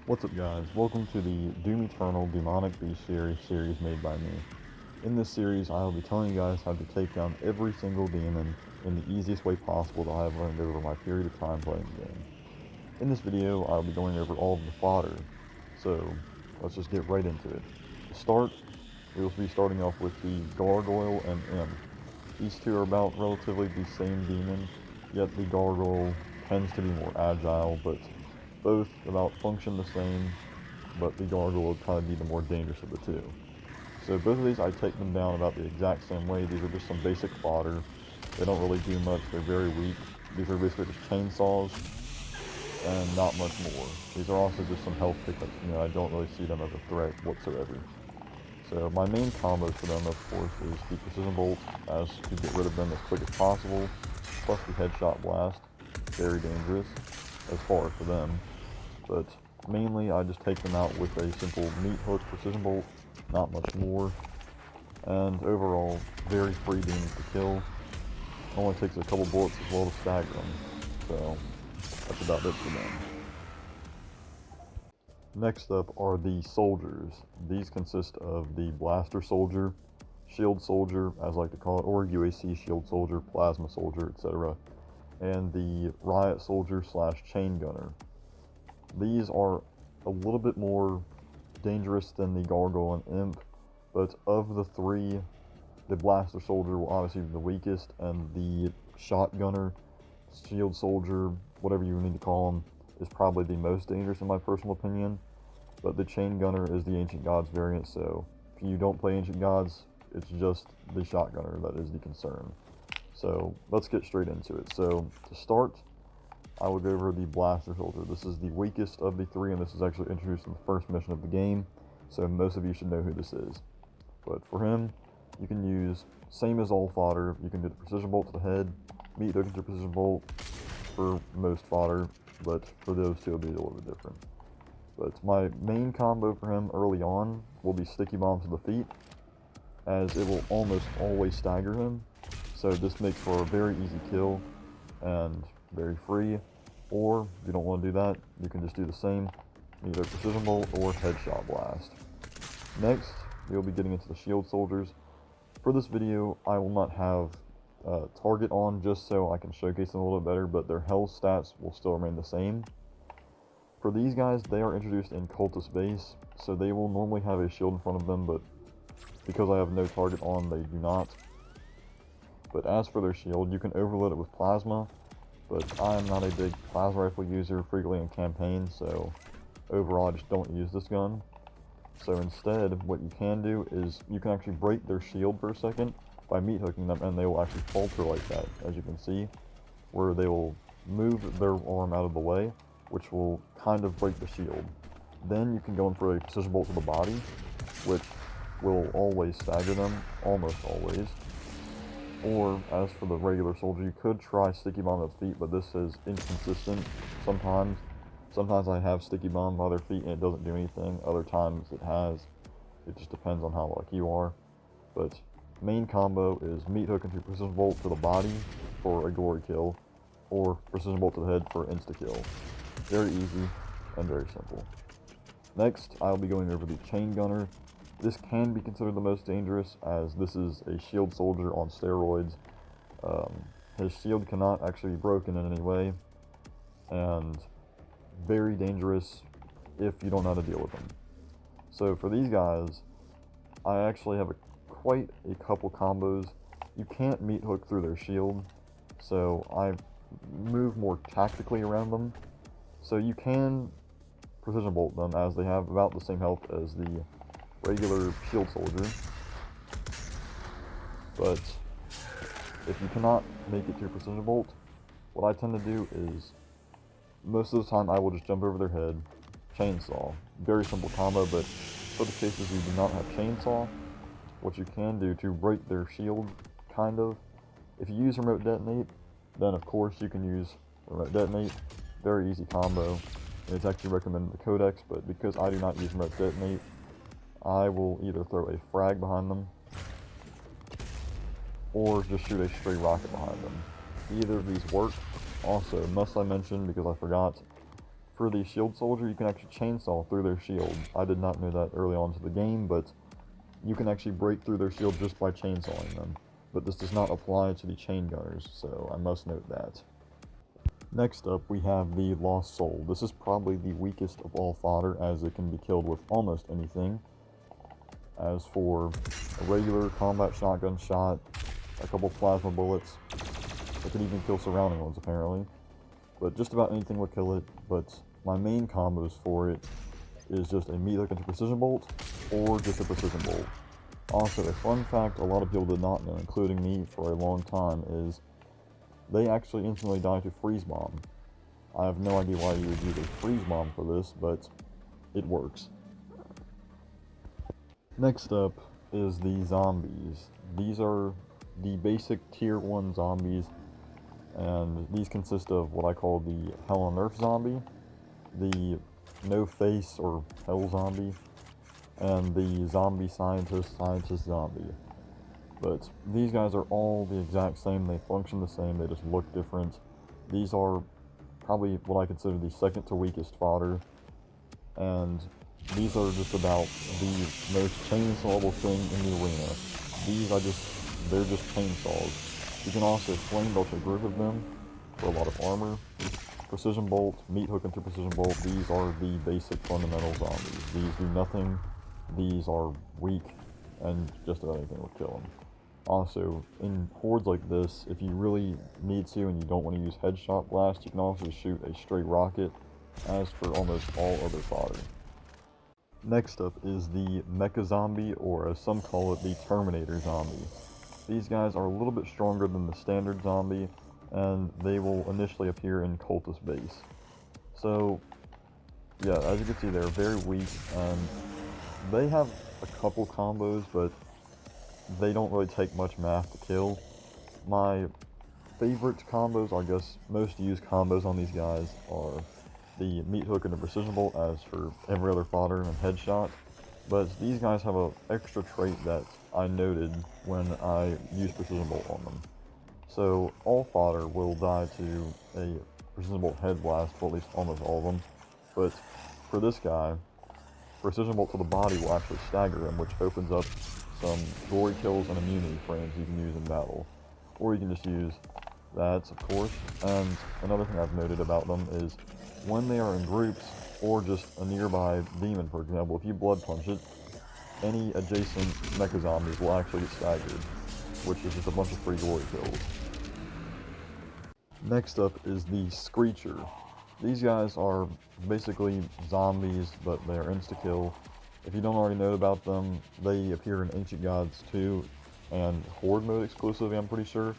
What's up guys, welcome to the Doom Eternal Demonic Bestiary series made by me. In this series I will be telling you guys how to take down every single demon in the easiest way possible that I have learned over my period of time playing the game. In this video I will be going over all of the fodder, so let's just get right into it. To start, we will be starting off with the Gargoyle and Imp. These two are about relatively the same demon, yet the Gargoyle tends to be more agile, but both about function the same, but the Gargoyle would probably be the more dangerous of the two. So both of these, I take them down about the exact same way. These are just some basic fodder. They don't really do much. They're very weak. These are basically just chainsaws and not much more. These are also just some health pickups. I don't really see them as a threat whatsoever. So my main combos for them, of course, is the Precision Bolt, as to get rid of them as quick as possible, plus the Headshot Blast, very dangerous as far as for them. But mainly I just take them out with a simple meat hook Precision Bolt, not much more, and overall very free demons to kill. It only takes a couple bullets as well to stagger them, so that's about it for them. Next up are the soldiers. These consist of the Blaster Soldier, Shield Soldier, as I like to call it, or UAC Shield Soldier, Plasma Soldier, etc., and the Riot Soldier slash Chain Gunner. These are a little bit more dangerous than the Gargoyle and Imp, but of the three, the Blaster Soldier will obviously be the weakest, and the Shotgunner, Shield Soldier, whatever you need to call him, is probably the most dangerous in my personal opinion. But the Chain Gunner is the Ancient Gods variant, so if you don't play Ancient Gods, it's just the Shotgunner that is the concern. So let's get straight into it. So to start, I will go over the Blaster Soldier. This is the weakest of the three, and this is actually introduced in the first mission of the game, so most of you should know who this is. But for him, you can use, same as all fodder, you can do the Precision Bolt to the head, meat hook into Precision Bolt for most fodder, but for those two it'll be a little bit different. But my main combo for him early on will be Sticky Bomb to the feet, as it will almost always stagger him, so this makes for a very easy kill and very free. Or if you don't want to do that, you can just do the same, either Precision Bolt or Headshot Blast. Next, we'll be getting into the Shield Soldiers. For this video, I will not have target on just so I can showcase them a little bit better, but their health stats will still remain the same. For these guys, they are introduced in Cultist Base, so they will normally have a shield in front of them, but because I have no target on, they do not. But as for their shield, you can overload it with Plasma, but I'm not a big Plasma Rifle user frequently in campaigns, so overall I just don't use this gun. So instead, what you can do is you can actually break their shield for a second by meat hooking them, and they will actually falter like that, as you can see, where they will move their arm out of the way, which will kind of break the shield. Then you can go in for a Precision Bolt to the body, which will always stagger them, almost always. Or, as for the regular soldier, you could try Sticky Bomb at their feet, but this is inconsistent sometimes. Sometimes I have Sticky Bomb by their feet and it doesn't do anything, other times it has. It just depends on how lucky you are. But main combo is meat hook into Precision Bolt to the body for a glory kill, or Precision Bolt to the head for insta-kill. Very easy and very simple. Next, I'll be going over the Chain Gunner. This can be considered the most dangerous, as this is a shield soldier on steroids. His shield cannot actually be broken in any way, and very dangerous if you don't know how to deal with them. So for these guys, I actually have quite a couple combos. You can't meat hook through their shield, so I move more tactically around them. So you can Precision Bolt them, as they have about the same health as the regular shield soldier. But if you cannot make it to Precision Bolt, what I tend to do is, most of the time I will just jump over their head, chainsaw. Very simple combo, but for the cases you do not have chainsaw, what you can do to break their shield, kind of, if you use remote detonate, then of course you can use remote detonate. Very easy combo. It's actually recommended in the codex, but because I do not use remote detonate, I will either throw a frag behind them or just shoot a stray rocket behind them. Either of these work. Also, must I mention, because I forgot, For the shield soldier, you can actually chainsaw through their shield. I did not know that early on into the game, but you can actually break through their shield just by chainsawing them. But this does not apply to the chain gunners, so I must note that. Next up, we have the Lost Soul. This is probably the weakest of all fodder, as it can be killed with almost anything. As for a regular combat shotgun shot, a couple plasma bullets, it can even kill surrounding ones apparently. But just about anything will kill it, but my main combos for it is just a meat hook into precision bolt, or just a precision bolt. Also, a fun fact a lot of people did not know, including me for a long time, is they actually instantly die to freeze bomb. I have no idea why you would use a freeze bomb for this, but it works. Next up is the zombies. These are the basic tier 1 zombies, and these consist of what I call the Hell on Earth zombie, the No Face or Hell zombie, and the zombie scientist zombie. But these guys are all the exact same, they function the same, they just look different. These are probably what I consider the second to weakest fodder, and these are just about the most chainsawable thing in the arena. They're just chainsaws. You can also flame belch a group of them for a lot of armor. Precision bolt, meat hook into precision bolt, these are the basic fundamental zombies. These do nothing, these are weak, and just about anything will kill them. Also, in hordes like this, if you really need to and you don't want to use headshot blast, you can also shoot a straight rocket, as for almost all other fodder. Next up is the Mecha Zombie, or as some call it, the Terminator Zombie. These guys are a little bit stronger than the standard zombie, and they will initially appear in Cultist base. So, yeah, as you can see, they're very weak, and they have a couple combos, but they don't really take much math to kill. My favorite combos, I guess most used combos on these guys, are the meat hook and the precision bolt, as for every other fodder and headshot. But these guys have an extra trait that I noted when I used precision bolt on them. So all fodder will die to a precision bolt head blast, or at least almost all of them. But for this guy, precision bolt to the body will actually stagger him, which opens up some glory kills and immunity frames you can use in battle. Or you can just use that, of course. And another thing I've noted about them is when they are in groups, or just a nearby demon, for example, if you blood punch it, any adjacent mecha zombies will actually get staggered, which is just a bunch of free glory kills. Next up is the Screecher. These guys are basically zombies, but they are insta-kill. If you don't already know about them, they appear in Ancient Gods 2 and Horde mode exclusively, I'm pretty sure,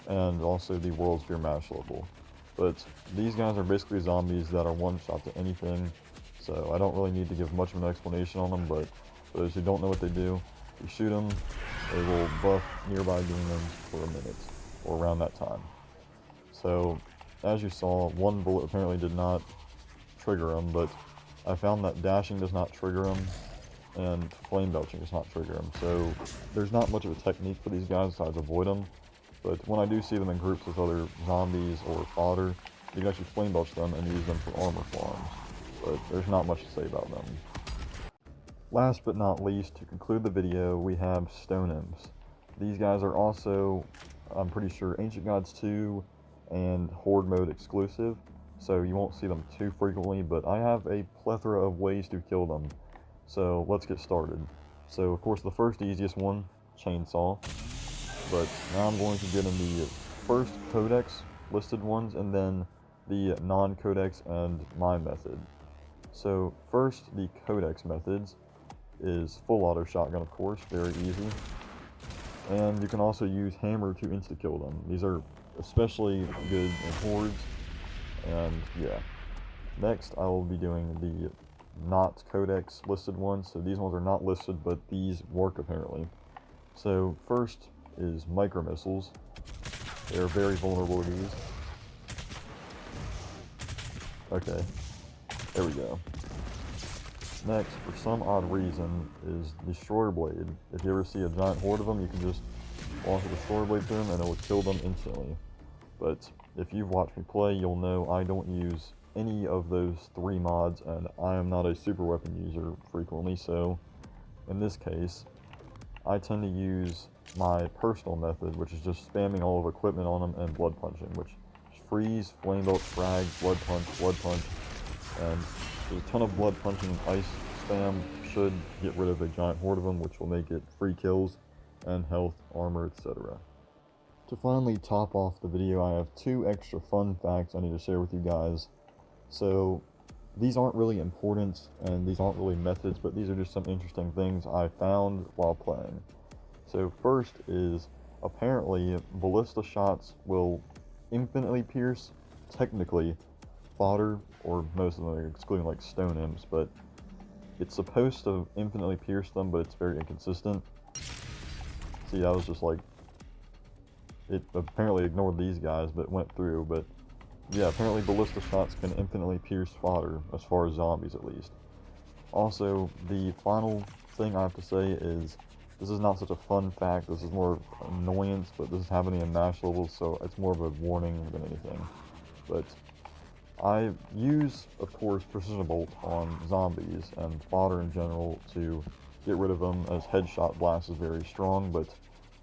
and also the World's Fear Mash level. But these guys are basically zombies that are one-shot to anything, so I don't really need to give much of an explanation on them, but for those who don't know what they do, you shoot them, they will buff nearby demons for a minute, or around that time. So, as you saw, one bullet apparently did not trigger them, but I found that dashing does not trigger them, and flame belching does not trigger them, so there's not much of a technique for these guys besides avoid them. But when I do see them in groups with other zombies or fodder, you can actually flame belch them and use them for armor farms, but there's not much to say about them. Last but not least, to conclude the video, we have Stone Imps. These guys are also, I'm pretty sure, Ancient Gods 2 and Horde mode exclusive, so you won't see them too frequently, but I have a plethora of ways to kill them. So let's get started. So of course the first easiest one, chainsaw. But now I'm going to get in the first codex listed ones, and then the non-codex and my method. So first, the codex methods is full auto shotgun, of course, very easy. And you can also use hammer to insta-kill them. These are especially good in hordes, and yeah. Next, I will be doing the not codex listed ones. So these ones are not listed, but these work apparently. So first is micro missiles. They're very vulnerable to these. Okay, there we go. Next, for some odd reason, is Destroyer Blade. If you ever see a giant horde of them, you can just launch a Destroyer Blade to them and it will kill them instantly. But if you've watched me play, you'll know I don't use any of those 3 mods, and I am not a super weapon user frequently, so in this case, I tend to use my personal method, which is just spamming all of equipment on them and blood punching, which is freeze, flame belt, frag, blood punch, and there's a ton of blood punching and ice spam should get rid of a giant horde of them, which will make it free kills and health, armor, etc. To finally top off the video, I have 2 extra fun facts I need to share with you guys. So these aren't really important, and these aren't really methods, but these are just some interesting things I found while playing. So first is, apparently, ballista shots will infinitely pierce, technically, fodder, or most of them, excluding like stone imps, but it's supposed to infinitely pierce them, but it's very inconsistent. See, I was just like, it apparently ignored these guys, but went through, but yeah, apparently ballista shots can infinitely pierce fodder, as far as zombies at least. Also, the final thing I have to say is, this is not such a fun fact, this is more annoyance, but this is happening in MASH levels, so it's more of a warning than anything. But I use, of course, precision bolt on zombies and fodder in general to get rid of them, as headshot blast is very strong, but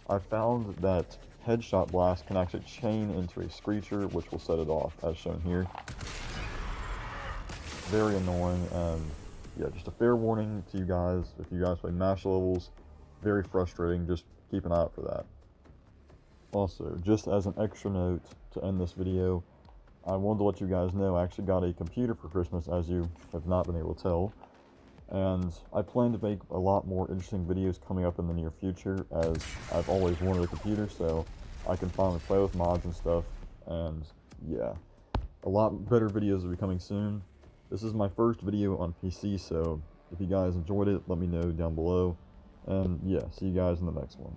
I found that headshot blast can actually chain into a screecher, which will set it off, as shown here. Very annoying, and yeah, just a fair warning to you guys, if you guys play MASH levels, very frustrating, just keep an eye out for that. Also, just as an extra note to end this video, I wanted to let you guys know I actually got a computer for Christmas, as you have not been able to tell. And I plan to make a lot more interesting videos coming up in the near future, as I've always wanted a computer, so I can finally play with mods and stuff, and yeah, a lot better videos will be coming soon. This is my first video on PC, so if you guys enjoyed it, let me know down below, and yeah, see you guys in the next one.